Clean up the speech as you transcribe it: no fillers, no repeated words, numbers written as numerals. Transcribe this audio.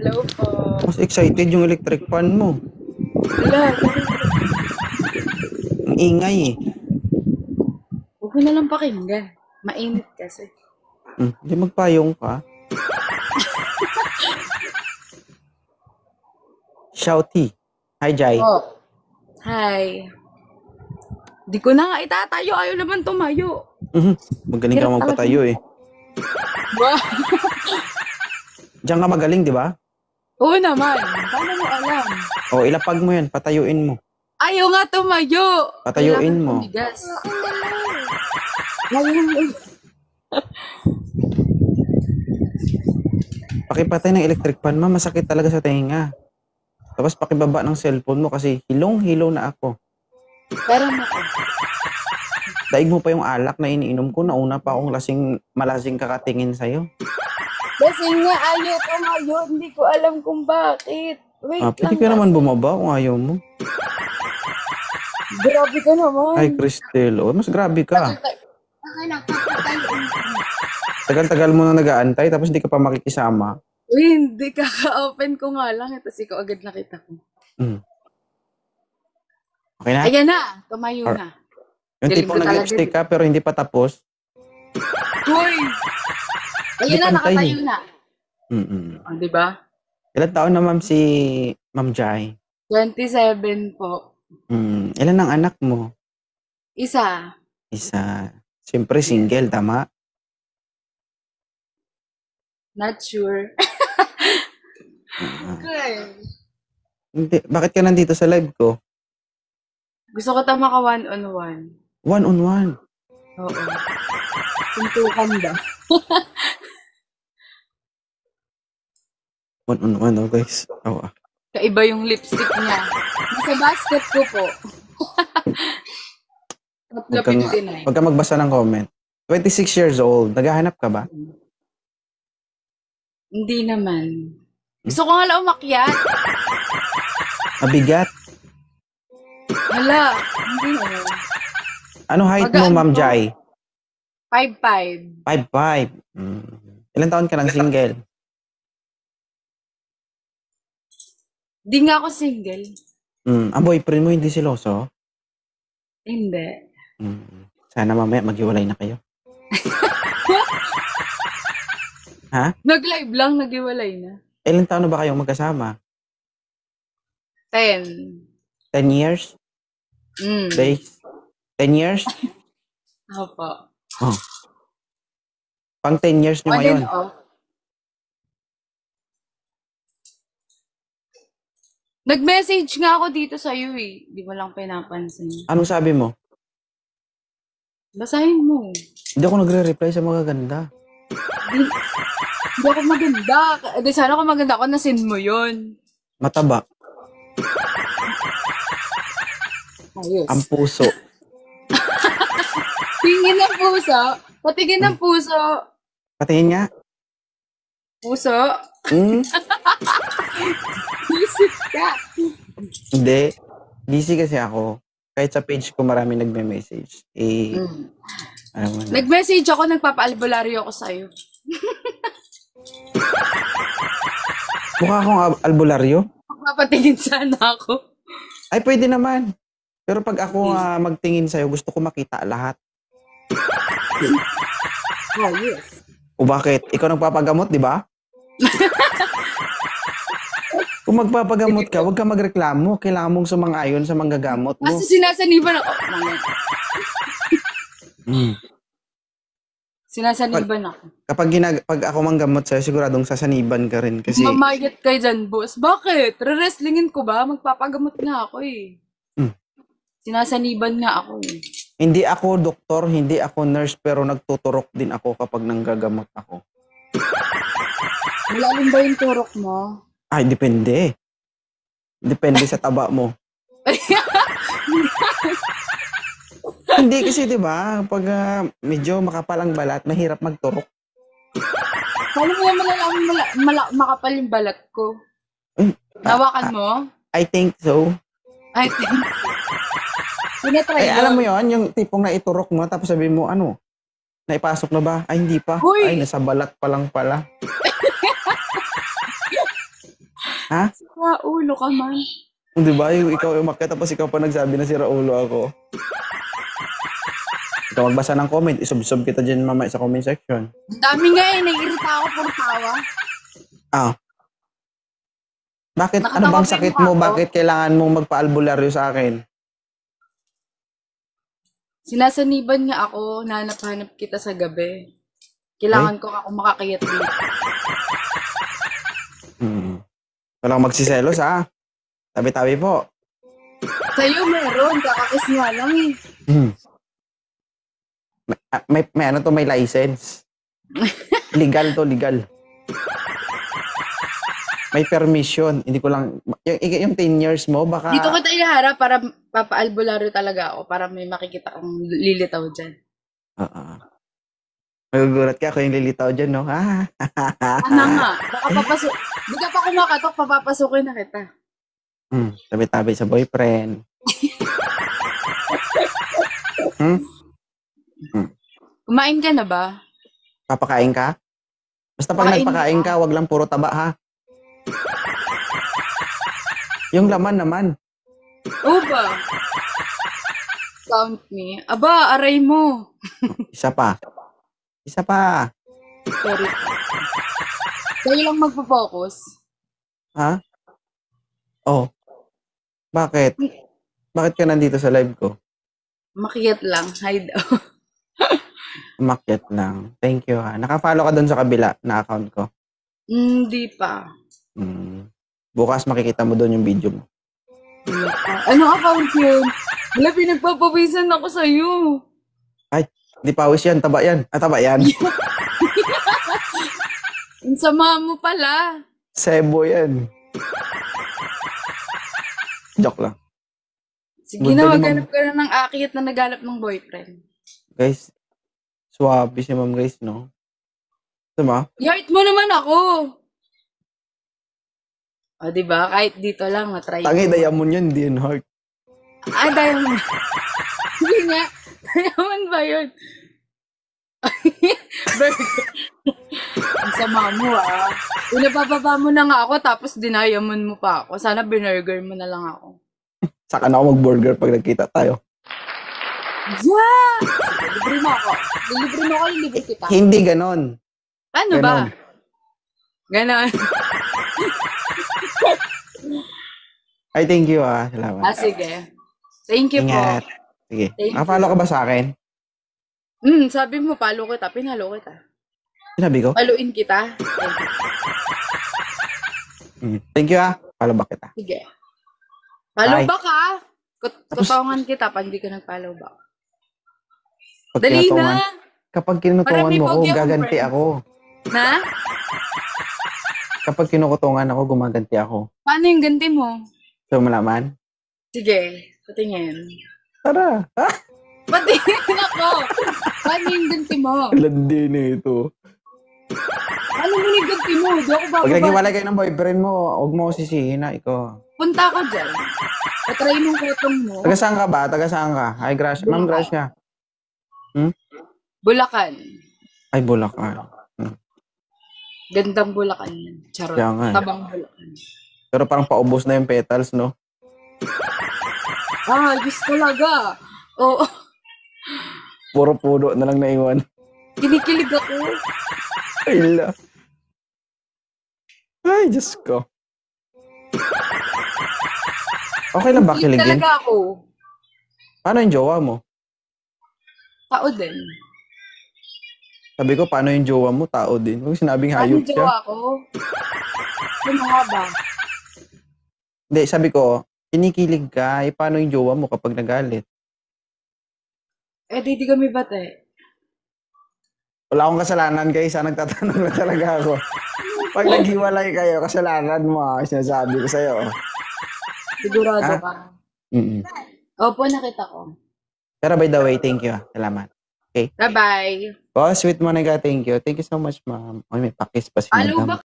Hello po. Mas excited yung electric fan mo. Wala. Ang ingay eh. Huwag mo na lang pakinggan. Mainit kasi. Hindi magpayong ka. Shouty. Hi, Jai. Oh. Hi. Di ko na nga itatayo. Ayaw naman tumayo. Magaling ka Hirap magpatayo eh. Wow. Diyan ka magaling, di ba? Oo naman. Paano mo alam? O, ilapag mo yan. Patayuin mo. Ayaw nga tumayo. Patayuin Kailangan mo. tumigas. Ngayon. Pakipatay ng electric fan, ma. Masakit talaga sa tenga. Tapos pakibaba ng cellphone mo kasi hilong-hilo na ako. Pero ako. Daig mo pa yung alak na iniinom ko. Nauna pa akong malasing kakatingin sa'yo. Kasi nga ayaw tumayo. Hindi ko alam kung bakit. Wait Pwede lang. ka naman bumaba kung ayaw mo. Grabe ka naman. Ay, Cristel. O, mas grabe ka. Tagal-tagal mo na nag-aantay tapos hindi ka pa makikisama. Uy, hindi. Kaka-open ko nga lang. Tapos ikaw agad nakita ko. Okay na? Ayan na. Tumayo na. Yung Galing tipong ko talaga nag-lipstick ka pero hindi pa tapos. Uy! Ayan na, pantay nakatayo na. Oh, diba? Ilan taon na ma'am si Ma'am Jai? 27 po. Ilan ang anak mo? Isa. Isa. Siyempre single, tama? Not sure. Okay. Hindi. Bakit ka nandito sa live ko? Gusto ko maka one-on-one. One-on-one. Oo. Tuntukan ba? One-on-one, oh guys. Oh. Kaiba yung lipstick niya. Nasa basket ko po. Huwag ka magbasa ng comment. 26 years old. Naghahanap ka ba? Hindi naman. Gusto ko nga lang umakyat. Mabigat. Hala, hindi naman. Ano height mo, Ma'am Jai? 5'5". 5'5". Ilan taon ka ng single? Di nga ako single. Ang boyfriend mo hindi siloso? Hindi. Sana mamaya maghiwalay na kayo. Ha? Nag-live lang, nag-iwalay na. Ilan taon na ba kayong magkasama? 10. 10 years? Days? 10 years? Opo. Oh. Pang 10 years nyo ngayon. On and off. Nag-message nga ako dito sa'yo eh. Di mo lang pinapansin. Anong sabi mo? Basahin mo. Hindi ako nagre-reply sa magaganda. Hindi ako maganda. Di sana ako maganda ako, nasin mo yun. Mataba. Ayos. Ang puso. Tingin ng puso. Patingin ng puso. Patingin nga. Puso? Isip ka. Hindi. Busy kasi ako. Kahit sa page ko marami nagme-message. Alam mo na. Nag-message ako, nagpapa-albularyo ako sa'yo. Mukha akong albularyo. Magpapatingin sana ako. Ay, pwede naman. Pero pag ako magtingin sa'yo, gusto ko makita lahat. Oh, yes. O bakit? Ikaw nagpapagamot, di ba? Kung magpapagamot ka, huwag ka magreklamo. Kailangan mong sumang-ayon sa manggagamot mo. Kasi sinasaniban ako. Sinasaniban ako. Pag ako manggamot sa'yo, siguradong sasaniban ka rin. Kasi Mamayat kayo dyan, boss. Bakit? Re-wrestlingin ko ba? Magpapagamot nga ako eh. Sinasaniban nga ako eh. hindi ako doktor, hindi ako nurse, pero nagtuturok din ako kapag nanggagamot ako. Malalim ba yung turok mo? Ay, depende. Depende sa taba mo. Hindi kasi 'di ba, pag medyo makapal ang balat, mahirap magturok. Paano mo naman alam makapal yung balat ko? Nawakan mo? I think so. I think. Tinatry Alam mo 'yon, yung tipong naiturok mo tapos sabi mo, ano? Naipasok na ba? Ay, hindi pa. Uy! Ay, nasa balat pa lang pala. Ha? Sira ulo ka man. Di ba? Yung ikaw umakyat tapos ikaw pa nagsabi na sira ulo ako. Ikaw magbasa ng comment, isubsob kita dyan mamaya sa comment section. Dami nga eh, naiirita ako puro tawa. Ah. Bakit? Ano Nakatawa bang pa sakit yung mo? mukha ko. Bakit kailangan mong magpa-albularyo sa akin? Sinasaniban nga ako, nanap-hanap kita sa gabi. Kailangan ko ako makakayat dito. Walang magsiselos ha. Tabi-tabi po. Sa'yo meron, kakakis nga lang eh. May ano to, may license. Legal to, legal. May permission. Hindi ko lang, yung 10 years mo, baka... Dito kita iharap para papaalbularyo talaga ako para may makikita kang lilitaw dyan. Magugulat ka ako yung lilitaw dyan, no? Ano nga? Baka papasok. Di ka pa kumakatok, papapasukin na kita. Tabi-tabi sa boyfriend. Kumain ka na ba? Papakain ka? Basta pag Kain nagpakain ka, wag lang puro taba, ha? Yung laman naman. Oo ba? Count me. Aba, aray mo. Isa pa. Isa pa. Sorry. Kayo lang magpo-focus. Ha? Oh. Bakit? Bakit ka nandito sa live ko? Makiyat lang. Hide daw. Umakyat lang. Thank you, ha. Naka-follow ka doon sa kabila na account ko. Hindi pa. Bukas makikita mo doon yung video mo. Ano account yun? Wala, pinagpapawisan ako sa'yo. Ay, di pawis yan. Taba yan. Taba yan. Ang sama mo pala. Sebo yan. Joke lang. Sige Good na, day, maghanap ka na ng akit na naghanap ng boyfriend. Guys, swabe si Ma'am Grace, no? Diba? I-heart mo naman ako. O, diba? Kahit dito lang, matry Tangi, ko. diamond yun, hindi yun heart. Ah, diamond. Sige nga. Diamond ba yun? Ang sama mo, ah. Pinabababa mo na nga ako, tapos dinayamon mo pa ako. Sana binurger mo na lang ako. Saka na ako mag-burger pag nagkita tayo. Yeah! Sige, libre mo ako. Libre mo ako, libre kita. Hindi ganon. Ano ba? Ganon. Ay, thank you, ah. Salamat. Ah, sige. Thank you Ingat. po. Sige. Thank Naka-follow ka ba sa akin? Sabi mo, palo kita. Pinalo kita. Sinabi ko? Paluin kita. Thank you, ah. Follow back kita. Sige. Follow Bye. back ha. Tapos- Kutongan kita pag di ka nag-follow back. Pag Dali kinutungan- na. Kapag kinutungan Marami mo ako, pogi akong gaganti friends. ako. Na? Kapag kinukutungan ako, gumaganti ako. Paano yung ganti mo? So, malaman? Sige. Patingin. Tara. Ah, Patingin ako. Paano yung ganti mo? landi na ito. Ano mo yung ganti mo? Di ako Pag bababa. naghiwalay kayo ng boyfriend mo, huwag mo ako sisihin na ikaw. Punta ako dyan. Patry mong kutong mo. Taga saan ka ba? Taga saan ka? Ay, Gracia. Ma'am Gracia. Bulacan. Ay, Bulacan. Gandang Bulacan yan. Charot. Kaya nga. Tabang Bulacan. Pero parang paubos na yung petals, no? Ah, Diyos talaga. Oo. Puro puno na lang naiwan. Kinikilig ako. Ay, la. Ay, Diyos ko. Okay lang ba Kinikilig kiligin? talaga ako. Paano yung jowa mo? Tao din. Sabi ko, paano yung jowa mo? Tao din. Huwag sinabing Paano hayop siya. jowa ko? Ano nga ba? Hindi, sabi ko, kinikilig ka. Eh, paano yung jowa mo kapag nagalit? Eh, di kami bate. Wala akong kasalanan, guys. Nagtatanong na talaga ako. Pag naghiwalay kayo, kasalanan mo. Sinasabi ko sa'yo. Sigurado Ah? ka. Mm-mm. Opo, nakita ko. Pero by the way, thank you. Salamat. Bye-bye. Oh, sweet Monica, thank you. Thank you so much, ma'am. Ay, may pakis pa si Follow madam. back